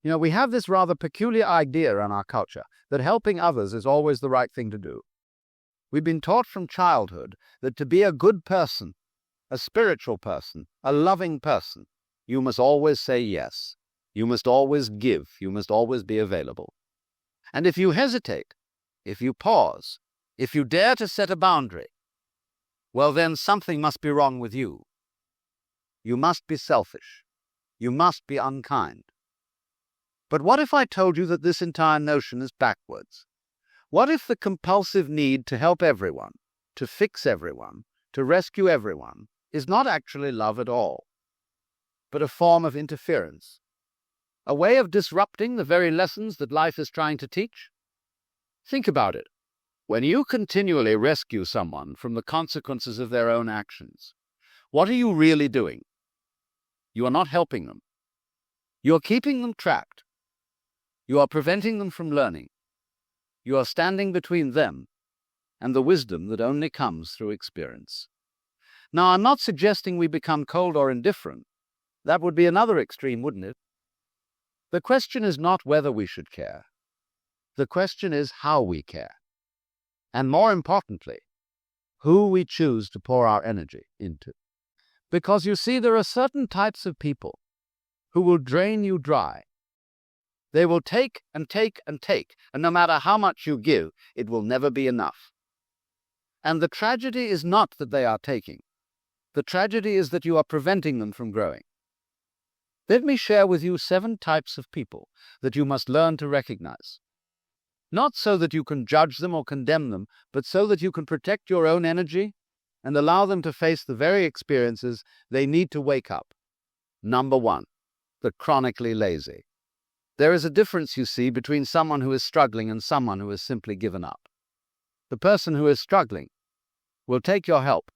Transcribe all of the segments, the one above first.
We have this rather peculiar idea in our culture that helping others is always the right thing to do. We've been taught from childhood that to be a good person, a spiritual person, a loving person, you must always say yes. You must always give. You must always be available. And if you hesitate, if you pause, if you dare to set a boundary, well, then something must be wrong with you. You must be selfish. You must be unkind. But what if I told you that this entire notion is backwards? What if the compulsive need to help everyone, to fix everyone, to rescue everyone, is not actually love at all, but a form of interference, a way of disrupting the very lessons that life is trying to teach? Think about it. When you continually rescue someone from the consequences of their own actions, what are you really doing? You are not helping them. You are keeping them trapped. You are preventing them from learning. You are standing between them and the wisdom that only comes through experience. Now, I'm not suggesting we become cold or indifferent. That would be another extreme, wouldn't it? The question is not whether we should care. The question is how we care. And more importantly, who we choose to pour our energy into. Because you see, there are certain types of people who will drain you dry. They will take and take and take, and no matter how much you give, it will never be enough. And the tragedy is not that they are taking. The tragedy is that you are preventing them from growing. Let me share with you 7 types of people that you must learn to recognize. Not so that you can judge them or condemn them, but so that you can protect your own energy and allow them to face the very experiences they need to wake up. Number 1, the chronically lazy. There is a difference, you see, between someone who is struggling and someone who has simply given up. The person who is struggling will take your help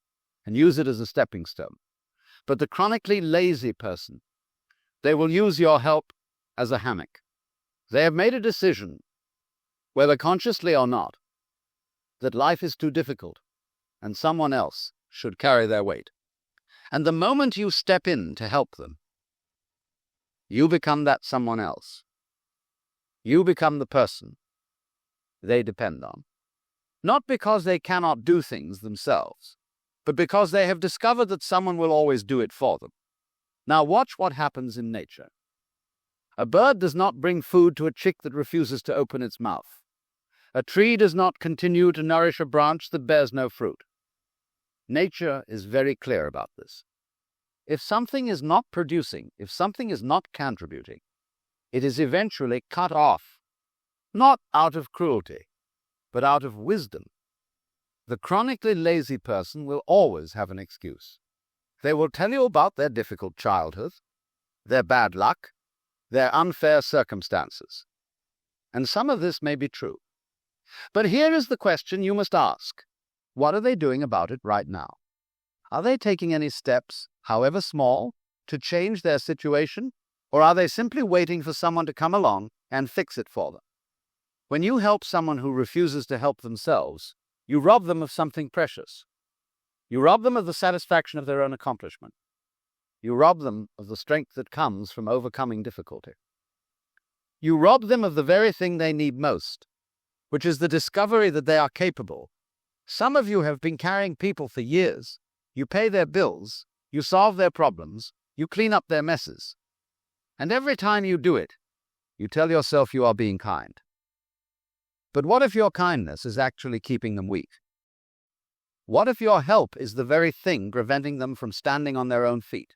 and use it as a stepping stone. But the chronically lazy person, they will use your help as a hammock. They have made a decision, whether consciously or not, that life is too difficult and someone else should carry their weight. And the moment you step in to help them, you become that someone else. You become the person they depend on. Not because they cannot do things themselves, but because they have discovered that someone will always do it for them. Now watch what happens in nature. A bird does not bring food to a chick that refuses to open its mouth. A tree does not continue to nourish a branch that bears no fruit. Nature is very clear about this. If something is not producing, if something is not contributing, it is eventually cut off, not out of cruelty, but out of wisdom. The chronically lazy person will always have an excuse. They will tell you about their difficult childhood, their bad luck, their unfair circumstances. And some of this may be true. But here is the question you must ask. What are they doing about it right now? Are they taking any steps, however small, to change their situation? Or are they simply waiting for someone to come along and fix it for them? When you help someone who refuses to help themselves, you rob them of something precious. You rob them of the satisfaction of their own accomplishment. You rob them of the strength that comes from overcoming difficulty. You rob them of the very thing they need most, which is the discovery that they are capable. Some of you have been carrying people for years. You pay their bills, you solve their problems, you clean up their messes. And every time you do it, you tell yourself you are being kind. But what if your kindness is actually keeping them weak? What if your help is the very thing preventing them from standing on their own feet?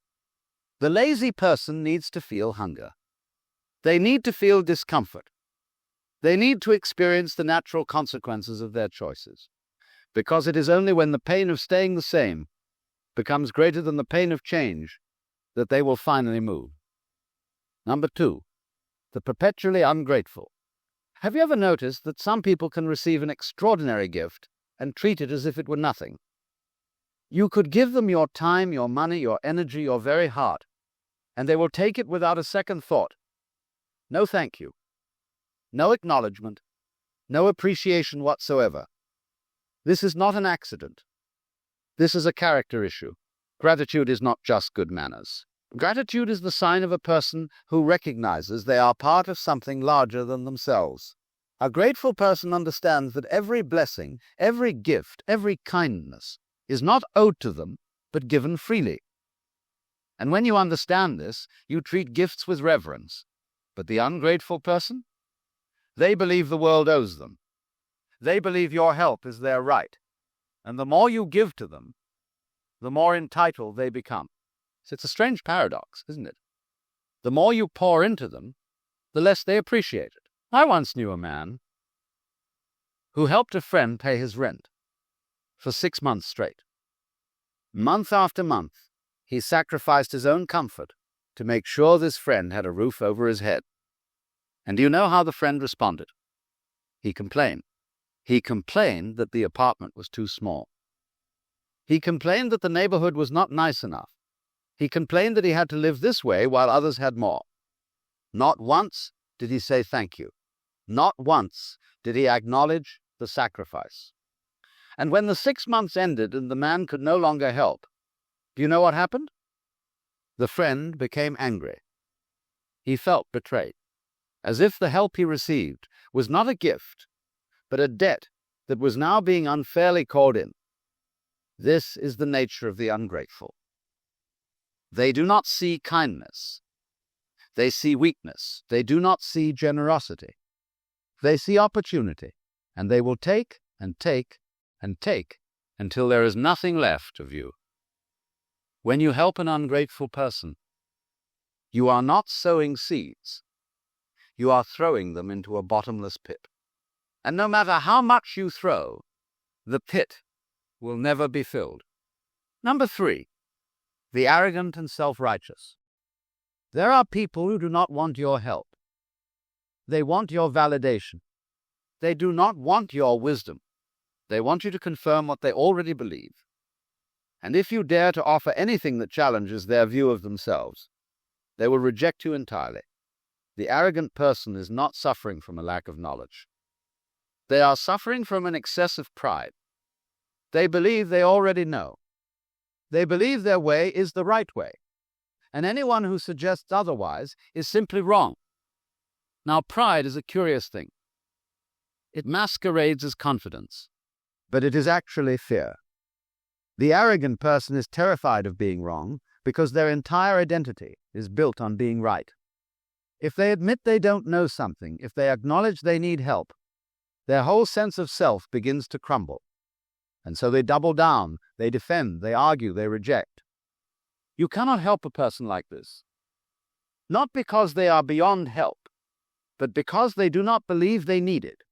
The lazy person needs to feel hunger. They need to feel discomfort. They need to experience the natural consequences of their choices. Because it is only when the pain of staying the same becomes greater than the pain of change that they will finally move. Number 2, the perpetually ungrateful. Have you ever noticed that some people can receive an extraordinary gift and treat it as if it were nothing? You could give them your time, your money, your energy, your very heart, and they will take it without a second thought. No thank you. No acknowledgement. No appreciation whatsoever. This is not an accident. This is a character issue. Gratitude is not just good manners. Gratitude is the sign of a person who recognizes they are part of something larger than themselves. A grateful person understands that every blessing, every gift, every kindness is not owed to them, but given freely. And when you understand this, you treat gifts with reverence. But the ungrateful person? They believe the world owes them. They believe your help is their right. And the more you give to them, the more entitled they become. So it's a strange paradox, isn't it? The more you pour into them, the less they appreciate it. I once knew a man who helped a friend pay his rent for 6 months straight. Month after month, he sacrificed his own comfort to make sure this friend had a roof over his head. And do you know how the friend responded? He complained. He complained that the apartment was too small. He complained that the neighborhood was not nice enough. He complained that he had to live this way while others had more. Not once did he say thank you. Not once did he acknowledge the sacrifice. And when the 6 months ended and the man could no longer help, do you know what happened? The friend became angry. He felt betrayed, as if the help he received was not a gift, but a debt that was now being unfairly called in. This is the nature of the ungrateful. They do not see kindness. They see weakness. They do not see generosity. They see opportunity, and they will take and take and take until there is nothing left of you. When you help an ungrateful person, you are not sowing seeds. You are throwing them into a bottomless pit. And no matter how much you throw, the pit will never be filled. Number 3, the arrogant and self-righteous. There are people who do not want your help. They want your validation. They do not want your wisdom. They want you to confirm what they already believe. And if you dare to offer anything that challenges their view of themselves, they will reject you entirely. The arrogant person is not suffering from a lack of knowledge. They are suffering from an excessive pride. They believe they already know. They believe their way is the right way, and anyone who suggests otherwise is simply wrong. Now, pride is a curious thing. It masquerades as confidence, but it is actually fear. The arrogant person is terrified of being wrong because their entire identity is built on being right. If they admit they don't know something, if they acknowledge they need help, their whole sense of self begins to crumble. And so they double down, they defend, they argue, they reject. You cannot help a person like this. Not because they are beyond help, but because they do not believe they need it.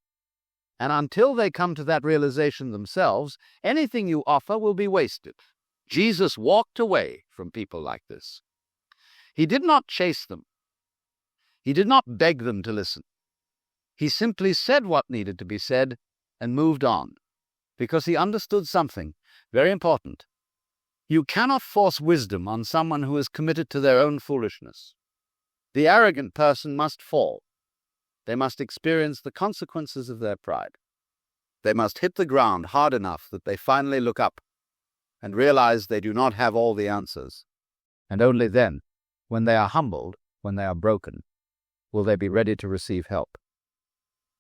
And until they come to that realization themselves, anything you offer will be wasted. Jesus walked away from people like this. He did not chase them. He did not beg them to listen. He simply said what needed to be said and moved on, because he understood something very important. You cannot force wisdom on someone who is committed to their own foolishness. The arrogant person must fall. They must experience the consequences of their pride. They must hit the ground hard enough that they finally look up and realize they do not have all the answers. And only then, when they are humbled, when they are broken, will they be ready to receive help.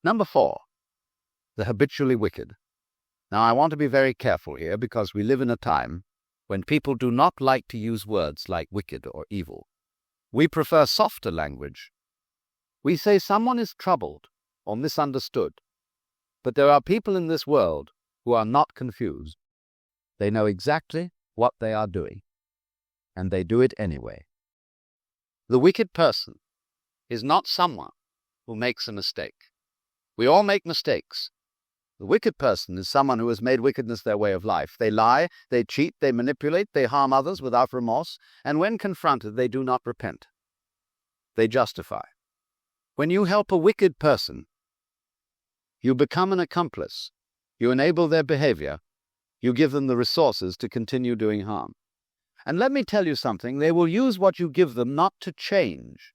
Number 4, the habitually wicked. Now, I want to be very careful here because we live in a time when people do not like to use words like wicked or evil. We prefer softer language. We say someone is troubled or misunderstood. But there are people in this world who are not confused. They know exactly what they are doing, and they do it anyway. The wicked person is not someone who makes a mistake. We all make mistakes. The wicked person is someone who has made wickedness their way of life. They lie, they cheat, they manipulate, they harm others without remorse, and when confronted, they do not repent. They justify. When you help a wicked person, you become an accomplice. You enable their behavior. You give them the resources to continue doing harm. And let me tell you something, they will use what you give them not to change,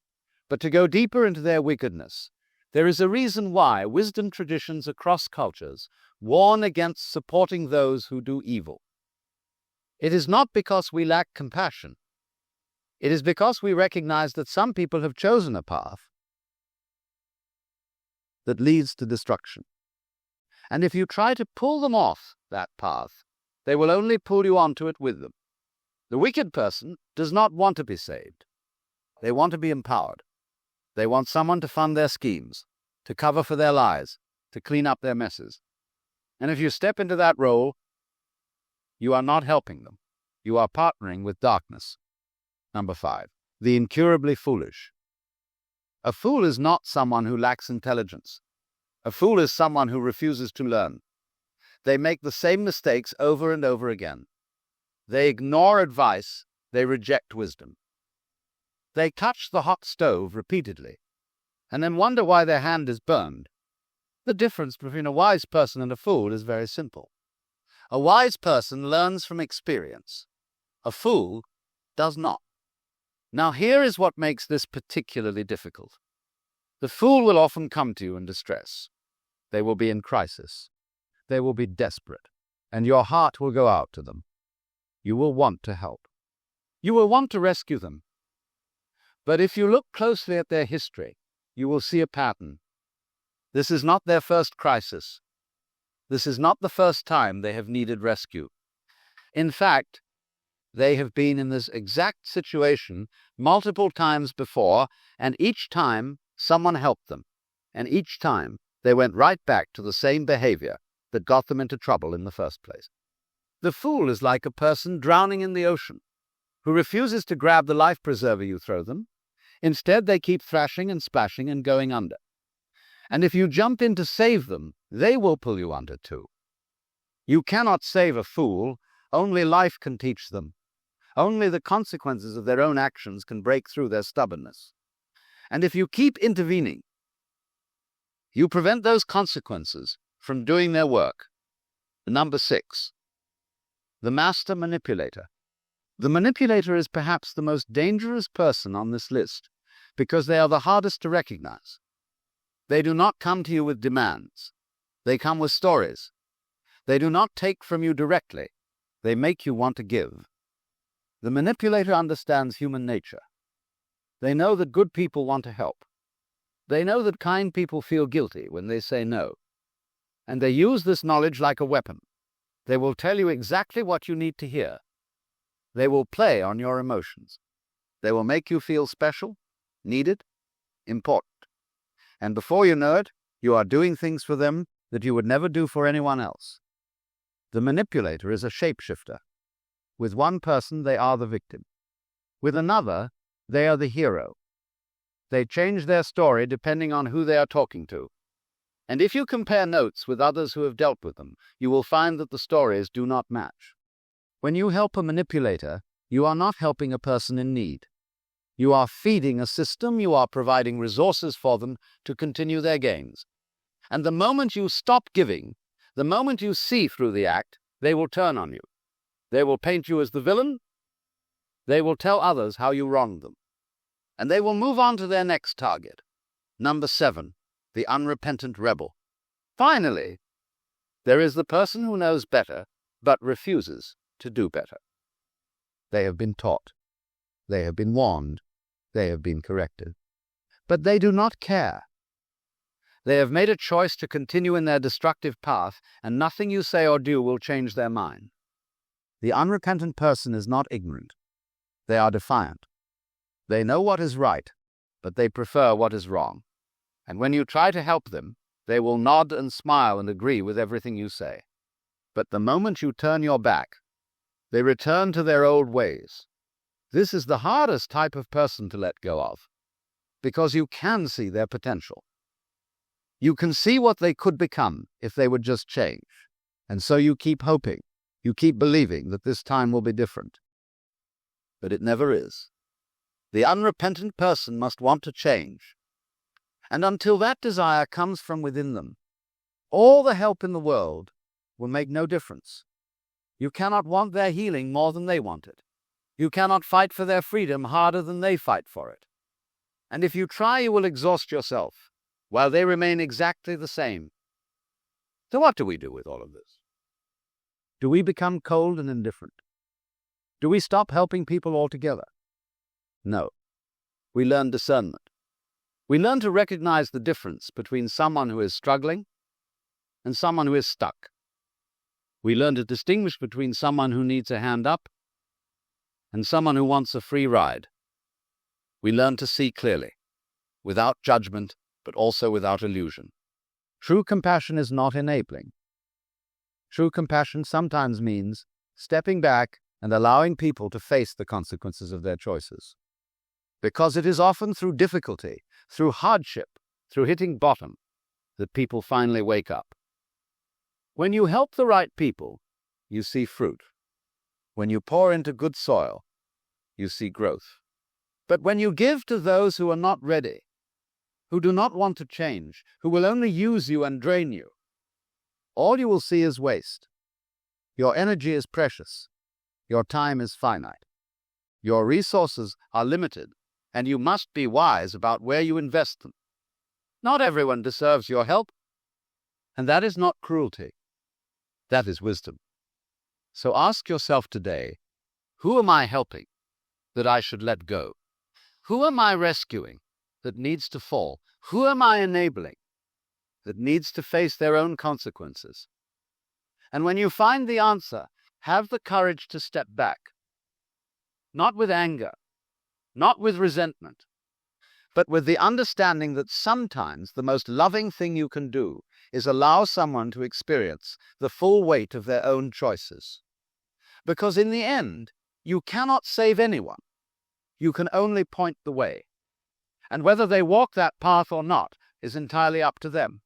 but to go deeper into their wickedness. There is a reason why wisdom traditions across cultures warn against supporting those who do evil. It is not because we lack compassion. It is because we recognize that some people have chosen a path that leads to destruction. And if you try to pull them off that path, they will only pull you onto it with them. The wicked person does not want to be saved. They want to be empowered. They want someone to fund their schemes, to cover for their lies, to clean up their messes. And if you step into that role, you are not helping them. You are partnering with darkness. Number 5, the incurably foolish. A fool is not someone who lacks intelligence. A fool is someone who refuses to learn. They make the same mistakes over and over again. They ignore advice. They reject wisdom. They touch the hot stove repeatedly and then wonder why their hand is burned. The difference between a wise person and a fool is very simple. A wise person learns from experience. A fool does not. Now here is what makes this particularly difficult. The fool will often come to you in distress. They will be in crisis. They will be desperate, and your heart will go out to them. You will want to help. You will want to rescue them. But if you look closely at their history, you will see a pattern. This is not their first crisis. This is not the first time they have needed rescue. In fact, they have been in this exact situation multiple times before, and each time someone helped them, and each time they went right back to the same behavior that got them into trouble in the first place. The fool is like a person drowning in the ocean, who refuses to grab the life preserver you throw them. Instead, they keep thrashing and splashing and going under. And if you jump in to save them, they will pull you under too. You cannot save a fool. Only life can teach them. Only the consequences of their own actions can break through their stubbornness. And if you keep intervening, you prevent those consequences from doing their work. Number 6, the master manipulator. The manipulator is perhaps the most dangerous person on this list because they are the hardest to recognize. They do not come to you with demands. They come with stories. They do not take from you directly. They make you want to give. The manipulator understands human nature. They know that good people want to help. They know that kind people feel guilty when they say no. And they use this knowledge like a weapon. They will tell you exactly what you need to hear. They will play on your emotions. They will make you feel special, needed, important. And before you know it, you are doing things for them that you would never do for anyone else. The manipulator is a shapeshifter. With one person, they are the victim. With another, they are the hero. They change their story depending on who they are talking to. And if you compare notes with others who have dealt with them, you will find that the stories do not match. When you help a manipulator, you are not helping a person in need. You are feeding a system. You are providing resources for them to continue their gains. And the moment you stop giving, the moment you see through the act, they will turn on you. They will paint you as the villain. They will tell others how you wronged them. And they will move on to their next target. Number 7, the unrepentant rebel. Finally, there is the person who knows better, but refuses to do better. They have been taught. They have been warned. They have been corrected. But they do not care. They have made a choice to continue in their destructive path, and nothing you say or do will change their mind. The unrepentant person is not ignorant. They are defiant. They know what is right, but they prefer what is wrong. And when you try to help them, they will nod and smile and agree with everything you say. But the moment you turn your back, they return to their old ways. This is the hardest type of person to let go of, because you can see their potential. You can see what they could become if they would just change. And so you keep hoping, you keep believing that this time will be different. But it never is. The unrepentant person must want to change. And until that desire comes from within them, all the help in the world will make no difference. You cannot want their healing more than they want it. You cannot fight for their freedom harder than they fight for it. And if you try, you will exhaust yourself, while they remain exactly the same. So what do we do with all of this? Do we become cold and indifferent? Do we stop helping people altogether? No. We learn discernment. We learn to recognize the difference between someone who is struggling and someone who is stuck. We learn to distinguish between someone who needs a hand up and someone who wants a free ride. We learn to see clearly, without judgment, but also without illusion. True compassion is not enabling. True compassion sometimes means stepping back and allowing people to face the consequences of their choices. Because it is often through difficulty, through hardship, through hitting bottom, that people finally wake up. When you help the right people, you see fruit. When you pour into good soil, you see growth. But when you give to those who are not ready, who do not want to change, who will only use you and drain you, all you will see is waste. Your energy is precious. Your time is finite. Your resources are limited, and you must be wise about where you invest them. Not everyone deserves your help, and that is not cruelty. That is wisdom. So ask yourself today, who am I helping that I should let go? Who am I rescuing that needs to fall? Who am I enabling that needs to face their own consequences? And when you find the answer, have the courage to step back. Not with anger, not with resentment, but with the understanding that sometimes the most loving thing you can do is allow someone to experience the full weight of their own choices. Because in the end, you cannot save anyone. You can only point the way. And whether they walk that path or not is entirely up to them.